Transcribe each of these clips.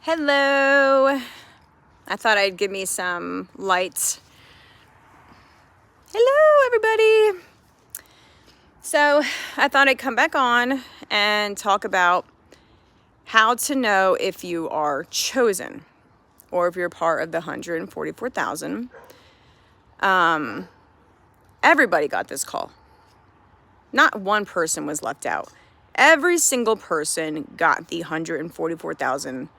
Hello. I thought I'd give me some lights. Hello, everybody. So I thought I'd come back on and talk about how to know if you are chosen or if you're part of the 144,000. Everybody got this call. Not one person was left out. Every single person got the 144,000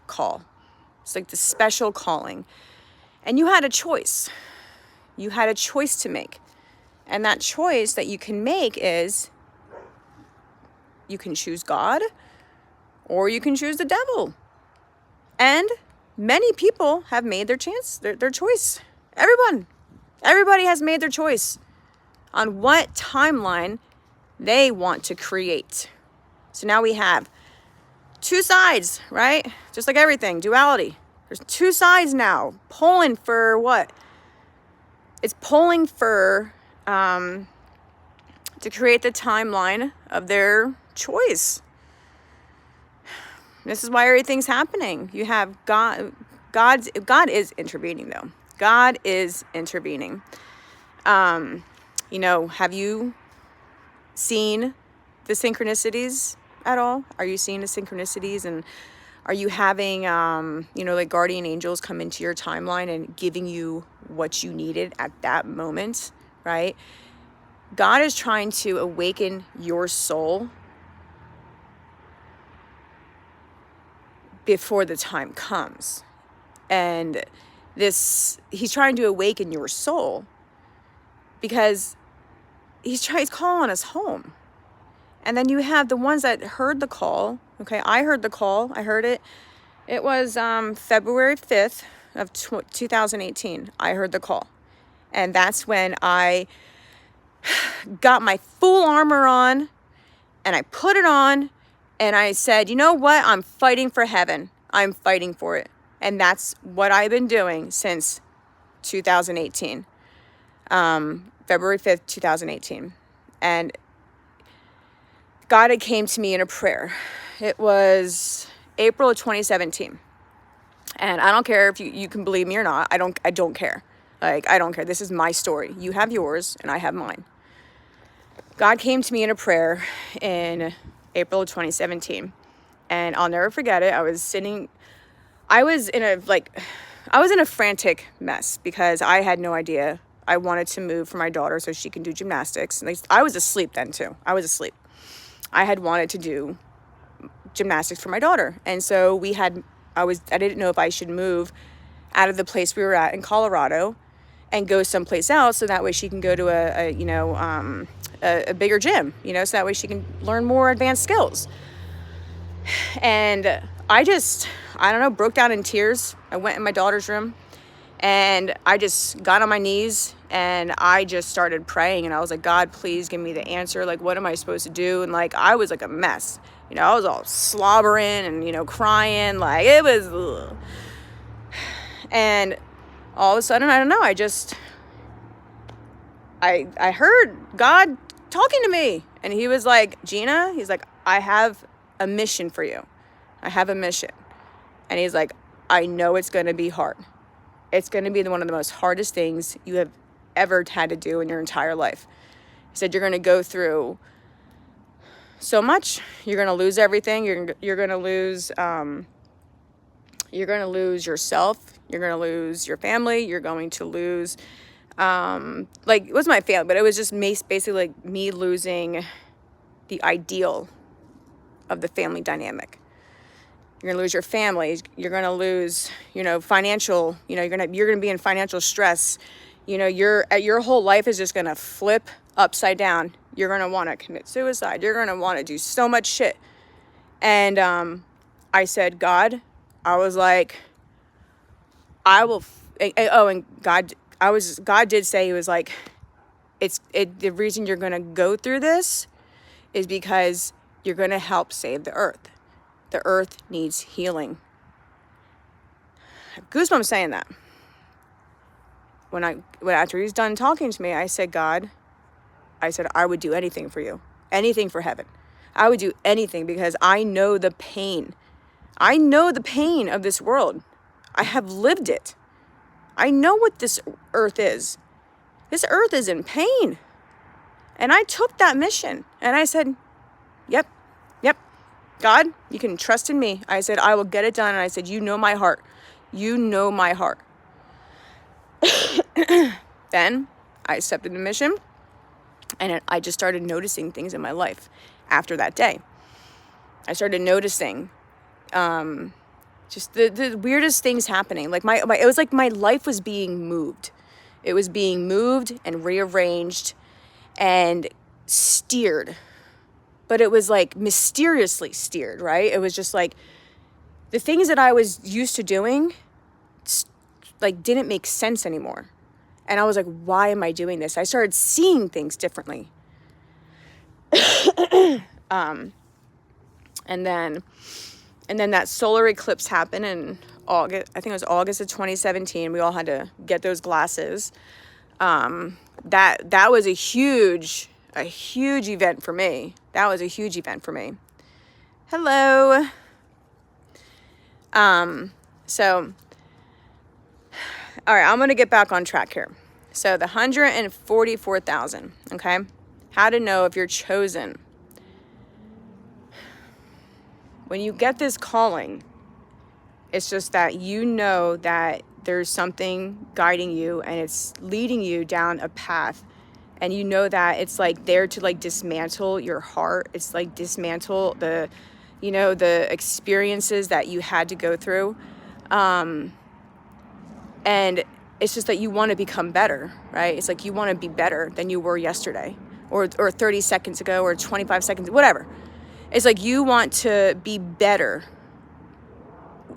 call. It's like the special calling. And you had a choice. You had a choice to make. And that choice that you can make is you can choose God or you can choose the devil. And many people have made their choice. Everybody has made their choice on what timeline they want to create. So now we have two sides, right? Just like everything, duality. There's two sides now, polling for what? It's polling for to create the timeline of their choice. This is why everything's happening. You have God is intervening though. God is intervening. Have you seen the synchronicities at all? Are you seeing the synchronicities, and are you having like guardian angels come into your timeline and giving you what you needed at that moment, right? God is trying to awaken your soul before the time comes. And he's trying to awaken your soul because he's calling us home. And then you have the ones that heard the call. Okay, I heard the call. I heard it. It was February 5th of 2018. I heard the call. And that's when I got my full armor on and I put it on and I said, you know what? I'm fighting for heaven. I'm fighting for it. And that's what I've been doing since 2018. February 5th, 2018. And God had came to me in a prayer. It was April of 2017. And I don't care if you can believe me or not. I don't care. I don't care. This is my story. You have yours and I have mine. God came to me in a prayer in April of 2017. And I'll never forget it. I was in a frantic mess because I had no idea. I wanted to move for my daughter so she can do gymnastics. And I was asleep then too. I was asleep. I had wanted to do gymnastics for my daughter. And so I didn't know if I should move out of the place we were at in Colorado and go someplace else so that way she can go to a bigger gym, so that way she can learn more advanced skills. And I don't know, broke down in tears. I went in my daughter's room and I just got on my knees and I just started praying. And I was like, God, please give me the answer. Like, what am I supposed to do? And I was like a mess. I was all slobbering and, crying. Like, it was, ugh. And all of a sudden, I don't know, I heard God talking to me. And he was like, Gina, he's like, I have a mission for you. I have a mission. And he's like, I know it's going to be hard. It's going to be one of the most hardest things you have ever had to do in your entire life. He said, you're going to go through so much. You're going to lose everything. You're going to lose yourself. You're going to lose your family. You're going to lose it was my family, but it was just basically like me losing the ideal of the family dynamic. You're going to lose your family. You're going to lose, financial, you're going to be in financial stress. Your whole life is just going to flip upside down. You're going to want to commit suicide. You're going to want to do so much shit. And I said, God, I was like, and God did say, he was like, the reason you're going to go through this is because you're going to help save the earth. The earth needs healing. Goosebumps saying that. After he's done talking to me, I said, God, I would do anything for you. Anything for heaven. I would do anything because I know the pain. I know the pain of this world. I have lived it. I know what this earth is. This earth is in pain. And I took that mission and I said, yep, God, you can trust in me. I said, I will get it done. And I said, you know my heart. You know my heart. Then I accepted the mission and I just started noticing things in my life after that day. I started noticing just the weirdest things happening. Like it was like my life was being moved. It was being moved and rearranged and steered. But it was like mysteriously steered, right? It was just like the things that I was used to doing like didn't make sense anymore. And I was like, why am I doing this? I started seeing things differently. And then that solar eclipse happened in August. I think it was August of 2017. We all had to get those glasses. That was a huge event for me. That was a huge event for me. Hello. So, all right, I'm going to get back on track here. So the 144,000, okay? How to know if you're chosen. When you get this calling, it's just that you know that there's something guiding you and it's leading you down a path. And you know that it's like there to like dismantle your heart. It's like dismantle the experiences that you had to go through. And it's just that you want to become better, right? It's like you want to be better than you were yesterday or 30 seconds ago or 25 seconds, whatever. It's like you want to be better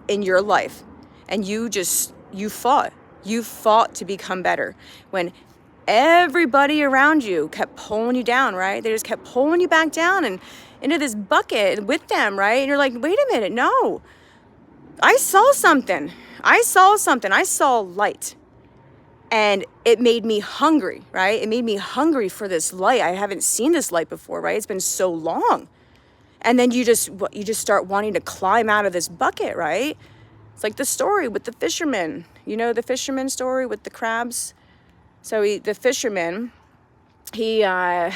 in your life. And you fought to become better. When everybody around you kept pulling you down, right? They just kept pulling you back down and into this bucket with them, right? And you're like, wait a minute, no. I saw something. I saw light. And it made me hungry, right? It made me hungry for this light. I haven't seen this light before, right? It's been so long. And then you just start wanting to climb out of this bucket, right? It's like the story with the fisherman. You know the fisherman story with the crabs? So the fisherman, he goes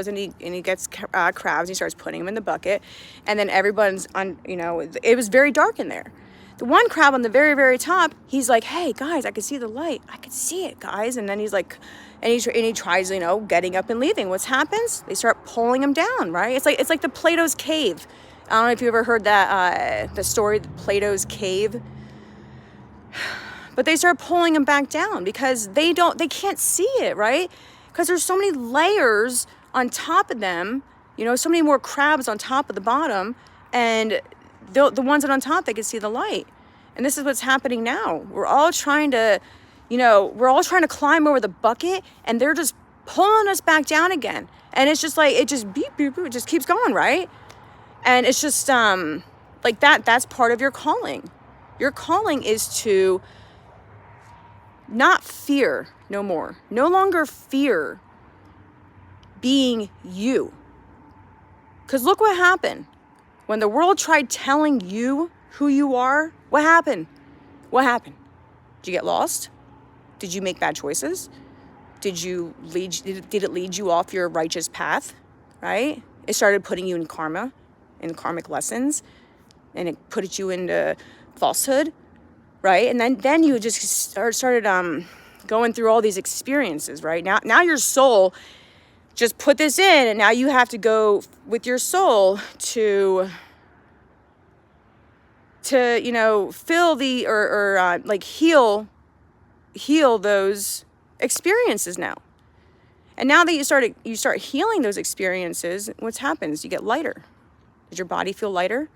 and he gets crabs. He starts putting them in the bucket, and then everyone's on. It was very dark in there. The one crab on the very, very top, he's like, "Hey guys, I can see the light. I can see it, guys." And then he's like, and he tries, getting up and leaving. What happens? They start pulling him down, right? It's like the Plato's cave. I don't know if you ever heard that the story, Plato's cave. But they start pulling him back down because they can't see it, right? Because there's so many layers on top of them, so many more crabs on top of the bottom, and the ones that are on top, they can see the light. And this is what's happening now. We're all trying to climb over the bucket, and they're just pulling us back down again. And it's just like, it just beep, beep, beep, it just keeps going, right? And it's just like that's part of your calling. Your calling is to not fear no more. No longer fear being you. Because look what happened. When the world tried telling you who you are, what happened? What happened? Did you get lost? Did you make bad choices? Did it lead you off your righteous path? Right? It started putting you in karma, in karmic lessons, and it put you into falsehood, right? And then you just started going through all these experiences, right? Now your soul just put this in, and now you have to go with your soul to fill the or heal those experiences now. And now that you start healing those experiences, what happens? You get lighter. Does your body feel lighter?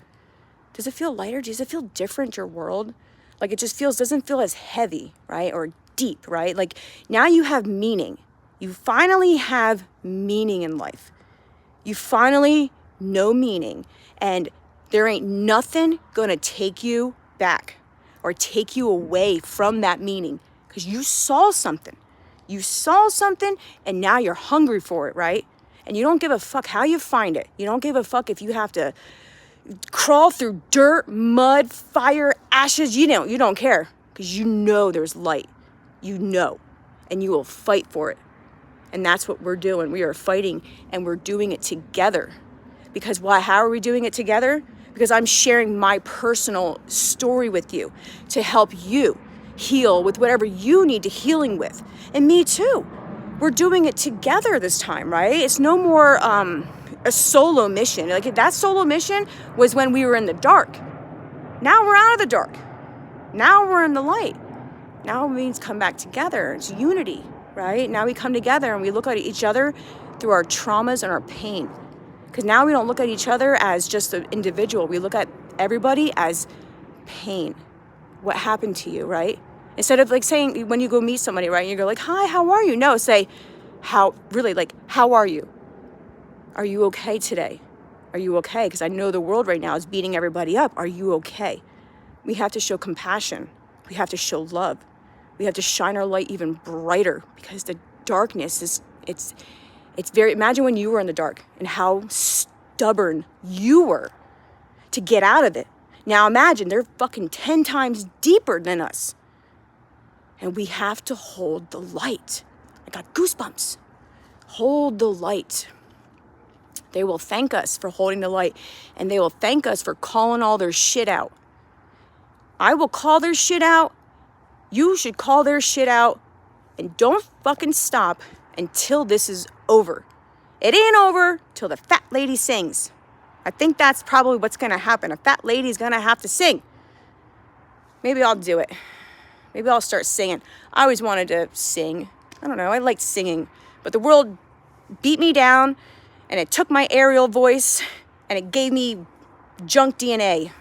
Does it feel lighter? Does it feel different, your world? Like it just doesn't feel as heavy, right? Or deep, right? Like now you have meaning. You finally have meaning in life. You finally know meaning. And there ain't nothing gonna take you back or take you away from that meaning because you saw something. You saw something and now you're hungry for it, right? And you don't give a fuck how you find it. You don't give a fuck if you have to, crawl through dirt, mud, fire, ashes. You don't care, because you know there's light. You know, and you will fight for it. And that's what we're doing. We are fighting, and we're doing it together. Because why? How are we doing it together? Because I'm sharing my personal story with you to help you heal with whatever you need to healing with. And me too. We're doing it together this time, right? It's no more a solo mission. Like, that solo mission was when we were in the dark. Now we're out of the dark. Now we're in the light. Now it means come back together. It's unity, right? Now we come together and we look at each other through our traumas and our pain. Because now we don't look at each other as just an individual. We look at everybody as pain. What happened to you, right? Instead of like saying, when you go meet somebody, right, you go like, hi, how are you? No, say, how are you? Are you okay today? Are you okay? Because I know the world right now is beating everybody up. Are you okay? We have to show compassion. We have to show love. We have to shine our light even brighter, because the darkness is, it's very, imagine when you were in the dark and how stubborn you were to get out of it. Now imagine they're fucking 10 times deeper than us. And we have to hold the light. I got goosebumps. Hold the light. They will thank us for holding the light, and they will thank us for calling all their shit out. I will call their shit out. You should call their shit out, and don't fucking stop until this is over. It ain't over till the fat lady sings. I think that's probably what's gonna happen. A fat lady's gonna have to sing. Maybe I'll do it. Maybe I'll start singing. I always wanted to sing. I don't know, I liked singing. But the world beat me down, and it took my aerial voice, and it gave me junk DNA.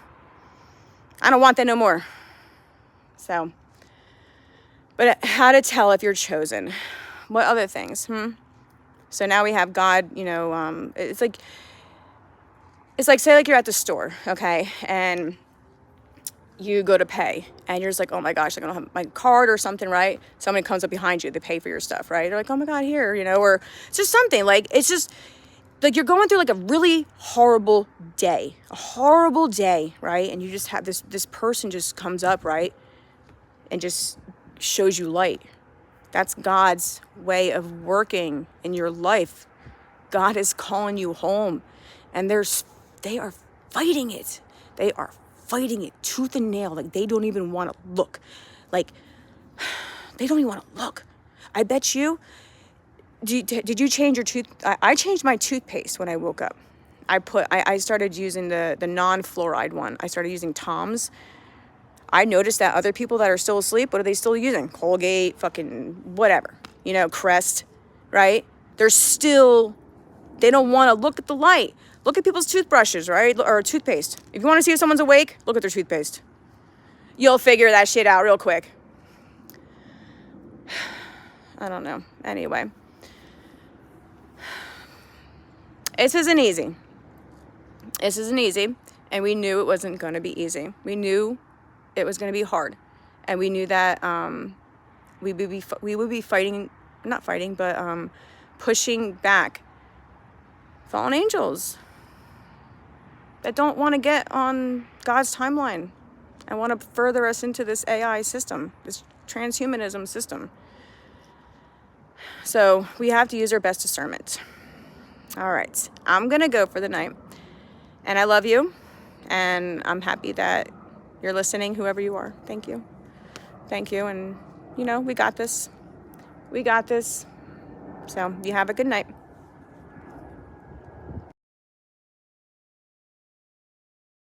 I don't want that no more. So, but how to tell if you're chosen? What other things? So now we have God, it's like say like you're at the store, okay, and you go to pay, and you're just like, oh my gosh, I don't have my card or something, right? Somebody comes up behind you to pay for your stuff, right? You're like, oh my God, here, or it's just something, like, it's just like you're going through like a really horrible day, right? And you just have this person just comes up, right, and just shows you light. That's God's way of working in your life. God is calling you home, and they are fighting it. They are fighting it tooth and nail. Like, they don't even want to look. Like, they don't even want to look. I bet you, did you change your tooth? I changed my toothpaste when I woke up. I started using the non-fluoride one. I started using Tom's. I noticed that other people that are still asleep, what are they still using? Colgate, fucking whatever, Crest, right? They don't want to look at the light. Look at people's toothbrushes, right? Or toothpaste. If you want to see if someone's awake, look at their toothpaste. You'll figure that shit out real quick. I don't know. Anyway. This isn't easy. And we knew it wasn't going to be easy. We knew it was going to be hard. And we knew that we would be pushing back fallen angels that don't want to get on God's timeline and want to further us into this AI system, this transhumanism system. So we have to use our best discernment. All right, I'm going to go for the night. And I love you. And I'm happy that you're listening, whoever you are. Thank you. And, we got this. So you have a good night.